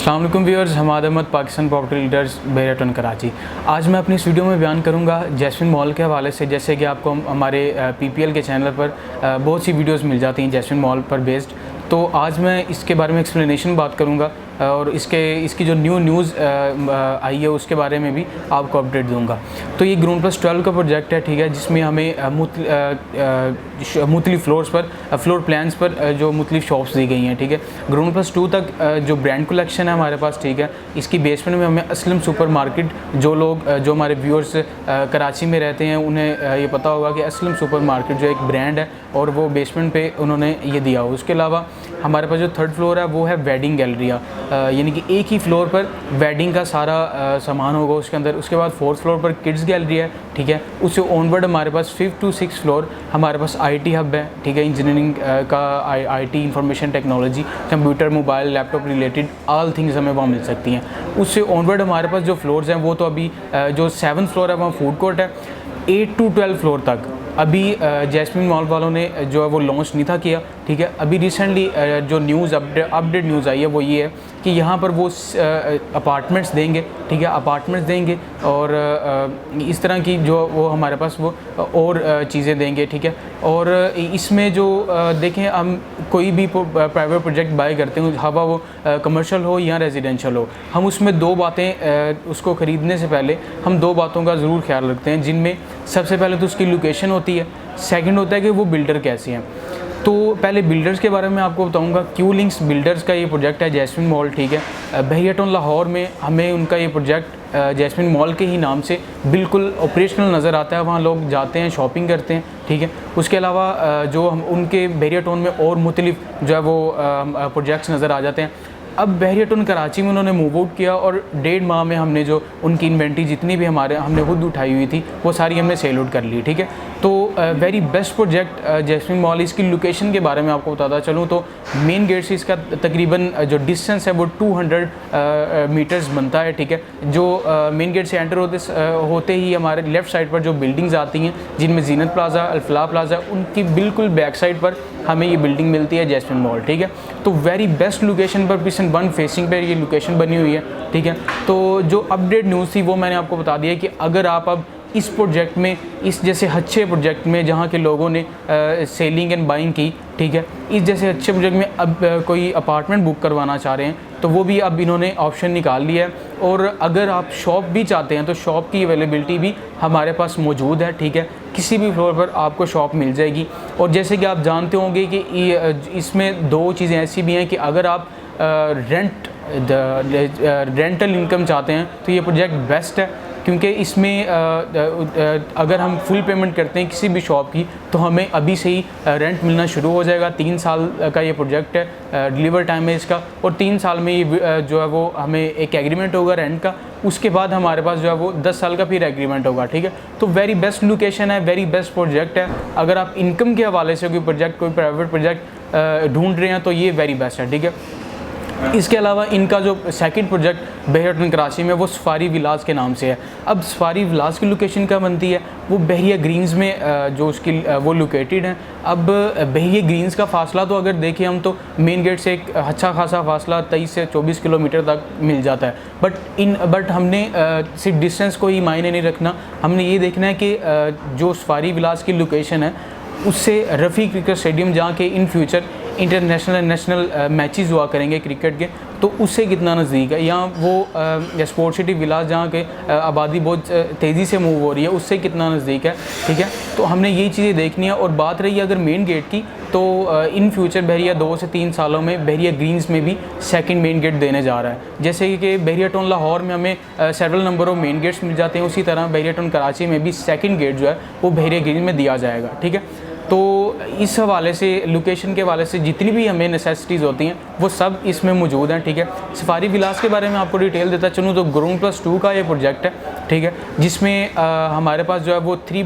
अस्सलाम वालेकुम viewers, Hamad Ahmed, Pakistan property leaders, Bahria Karachi. आज मैं अपनी इस वीडियो में बयान करूंगा जैस्मिन मॉल के हवाले से। जैसे कि आपको हमारे पीपीएल के चैनल पर बहुत सी वीडियोस मिल जाती हैं जैस्मिन मॉल पर बेस्ड, तो आज मैं इसके बारे में एक्सप्लेनेशन बात करूंगा और इसकी जो न्यूज़ आई है उसके बारे में भी आपको अपडेट दूंगा। तो ये ग्राउंड प्लस 12 का प्रोजेक्ट है, ठीक है, जिसमें हमें मुख्तलिफ फ्लोर्स पर फ्लोर प्लान्स पर जो मुख्तलिफ शॉप्स दी गई हैं, ठीक है। ग्राउंड प्लस 2 तक जो ब्रांड कलेक्शन है हमारे पास, ठीक है। इसकी बेसमेंट में हमें असलम सुपर मार्केट, जो हमारे व्यूअर्स कराची में रहते हैं उन्हें ये पता होगा कि असलम सुपर मार्केट जो एक ब्रांड है और वो बेसमेंट पे उन्होंने ये दिया हो। उसके अलावा हमारे पास जो थर्ड फ्लोर है वो है वेडिंग गैलरिया, यानी कि एक ही फ्लोर पर वेडिंग का सारा सामान होगा उसके अंदर। उसके बाद फोर्थ फ्लोर पर किड्स गैलरी है, ठीक है। उससे ऑनवर्ड हमारे पास 5 to 6 फ्लोर हमारे पास आईटी हब है, ठीक है। इंजीनियरिंग का IT, information technology, computer, mobile, laptop related all things हमें वहाँ मिल सकती हैं। उससे ऑनवर्ड हमारे पास जो फ्लोर्स हैं वो तो अभी जो 7th फ्लोर है वहाँ फूड कोर्ट है। 8 to 12 फ्लोर तक अभी जैस्मिन मॉल वालों ने जो है वो लॉन्च नहीं था किया, ठीक है। अभी रिसेंटली जो न्यूज़ अपडेट न्यूज़ आई है वो ये है कि यहाँ पर वो अपार्टमेंट्स देंगे, ठीक है, अपार्टमेंट्स देंगे और इस तरह की जो वो हमारे पास वो और चीज़ें देंगे, ठीक है। और इसमें जो देखें, हम कोई भी प्राइवेट प्रोजेक्ट बाय करते हैं, हवा वो कमर्शियल हो या रेजिडेंशियल हो, हम उसमें दो बातें उसको ख़रीदने से पहले हम दो बातों का ज़रूर ख्याल रखते हैं, जिनमें सबसे पहले तो उसकी लोकेशन होती है, सेकंड होता है कि वो बिल्डर कैसे हैं। तो पहले बिल्डर्स के बारे में आपको बताऊंगा। क्यू लिंक्स बिल्डर्स का ये प्रोजेक्ट है जैस्मिन मॉल, ठीक है। बहरिया टाउन लाहौर में हमें उनका ये प्रोजेक्ट जैस्मिन मॉल के ही नाम से बिल्कुल ऑपरेशनल नज़र आता है। वहाँ लोग जाते हैं, शॉपिंग करते हैं, ठीक है। उसके अलावा जो हम उनके बहरिया टाउन में और मुख्तलिफ जो है वो प्रोजेक्ट्स नज़र आ जाते हैं। अब बहरिया टाउन कराची में उन्होंने मूव आउट किया और 1.5 माह में हमने जो उनकी इन्वेंट्री जितनी भी हमने खुद उठाई हुई थी वो सारी हमने सेल आउट कर ली, ठीक है। तो very best project Jasmine Mall. इसकी लोकेशन के बारे में आपको बताता चलूँ तो मेन गेट से इसका तकरीबन जो डिस्टेंस है वो 200 मीटर्स बनता है, ठीक है। जो मेन गेट से एंटर होते ही हमारे लेफ़्ट साइड पर जो बिल्डिंग्स आती हैं, जिनमें जीनत प्लाजा, अल्फला प्लाजा, उनकी बिल्कुल बैक साइड पर हमें ये बिल्डिंग मिलती है जैस्मिन मॉल, ठीक है। तो वेरी बेस्ट लोकेशन पर पिसन 1 फेसिंग पर ये लोकेशन बनी हुई है, ठीक है। तो जो अपडेट न्यूज़ थी वो मैंने आपको बता दिया कि अगर आप अब इस प्रोजेक्ट में, इस जैसे अच्छे प्रोजेक्ट में जहाँ के लोगों ने सेलिंग एंड बाइंग की, ठीक है, इस जैसे अच्छे प्रोजेक्ट में अब कोई अपार्टमेंट बुक करवाना चाह रहे हैं तो वो भी अब इन्होंने ऑप्शन निकाल लिया है। और अगर आप शॉप भी चाहते हैं तो शॉप की अवेलेबिलिटी भी हमारे पास मौजूद है, ठीक है। किसी भी फ्लोर पर आपको शॉप मिल जाएगी। और जैसे कि आप जानते होंगे कि इसमें दो चीज़ें ऐसी भी हैं कि अगर आप रेंटल इनकम चाहते हैं तो ये प्रोजेक्ट बेस्ट है, क्योंकि इसमें अगर हम फुल पेमेंट करते हैं किसी भी शॉप की तो हमें अभी से ही रेंट मिलना शुरू हो जाएगा। 3 साल का ये प्रोजेक्ट है, डिलीवर टाइम है इसका, और 3 साल में ये जो है वो हमें एक एग्रीमेंट होगा रेंट का। उसके बाद हमारे पास जो है वो 10 साल का फिर एग्रीमेंट होगा, ठीक है। तो वेरी बेस्ट लोकेशन है, वेरी बेस्ट प्रोजेक्ट है। अगर आप इनकम के हवाले से कोई प्राइवेट प्रोजेक्ट ढूंढ रहे हैं तो ये वेरी बेस्ट है, ठीक है। इसके अलावा इनका जो सेकंड प्रोजेक्ट बहरिया टाउन कराची में वो सफारी विलास के नाम से है। अब सफारी विलास की लोकेशन क्या बनती है, वो बहरिया ग्रीन्स में जो उसकी वो लोकेटेड है। अब बहरिया ग्रीन्स का फासला तो अगर देखें हम तो मेन गेट से एक अच्छा खासा फासला 23 से 24 किलोमीटर तक मिल जाता है। बट हमने सिर्फ डिस्टेंस को ही मायने नहीं रखना, हमने ये देखना है कि जो सफारी विलास की लोकेशन है उससे रफ़ी क्रिकेट स्टेडियम, जहाँ के in future international and national matches हुआ करेंगे क्रिकेट के, तो उससे कितना नज़दीक है। या वो स्पोर्ट सिटी विलास जहाँ के आबादी बहुत तेज़ी से मूव हो रही है, उससे कितना नज़दीक है, ठीक है। तो हमने यही चीज़ें देखनी है। और बात रही अगर मेन गेट की, तो इन फ्यूचर बहरिया 2 से 3 सालों में बहरिया ग्रीन्स में भी सेकंड मेन गेट देने जा रहा है। जैसे कि बहरिया टाउन लाहौर में हमें several number of main gates मिल जाते हैं, उसी तरह बहरिया टाउन कराची में भी सेकंड गेट जो है वो बहरिया ग्रीन में दिया जाएगा, ठीक है। तो इस हवाले से, लोकेशन के हवाले से जितनी भी हमें नेसेसिटीज़ होती हैं वो सब इसमें मौजूद हैं, ठीक है। सफारी विलास के बारे में आपको डिटेल देता चलूँ तो ग्राउंड प्लस 2 का ये प्रोजेक्ट है, ठीक है, जिसमें हमारे पास जो है वो 3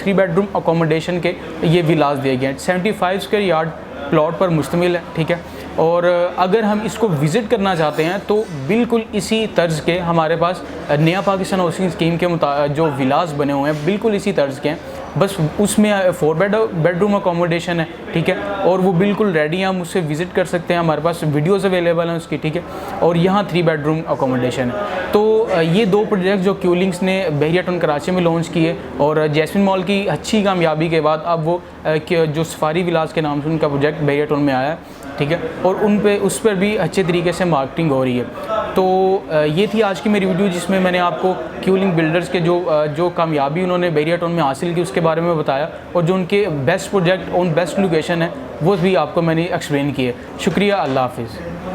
बेडरूम अकोमोडेशन के ये विलास दिए गए हैं। 75 स्क्वायर यार्ड प्लॉट पर मुश्तमिल है, ठीक है। और अगर हम इसको विज़िट करना चाहते हैं तो बिल्कुल इसी तर्ज के हमारे पास नया पाकिस्तान हाउसिंग स्कीम के जो विलास बने हुए हैं बिल्कुल इसी तर्ज के हैं। बस उसमें 4 बेडरूम अकोमोडेशन है, ठीक है, और वो बिल्कुल रेडी है, हम उससे विज़िट कर सकते हैं, हमारे पास वीडियोज़ अवेलेबल हैं उसकी, ठीक है। और यहाँ 3 बेडरूम अकोमोडेशन है। तो ये 2 प्रोजेक्ट जो क्यू लिंक्स ने बहरिया टाउन कराची में लॉन्च किए, और जैस्मिन मॉल की अच्छी कामयाबी के बाद अब वो जो सफारी विलास के नाम से उनका प्रोजेक्ट बहरिया टाउन में आया है, ठीक है, और उस पर भी अच्छे तरीके से मार्केटिंग हो रही है। तो ये थी आज की मेरी वीडियो, जिसमें मैंने आपको क्यू लिंक बिल्डर्स के जो कामयाबी उन्होंने बहरिया टाउन में हासिल की उसके बारे में बताया, और जो उनके बेस्ट प्रोजेक्ट और बेस्ट लोकेशन है वो भी आपको मैंने एक्सप्लेन किए। शुक्रिया, अल्लाह हाफिज़।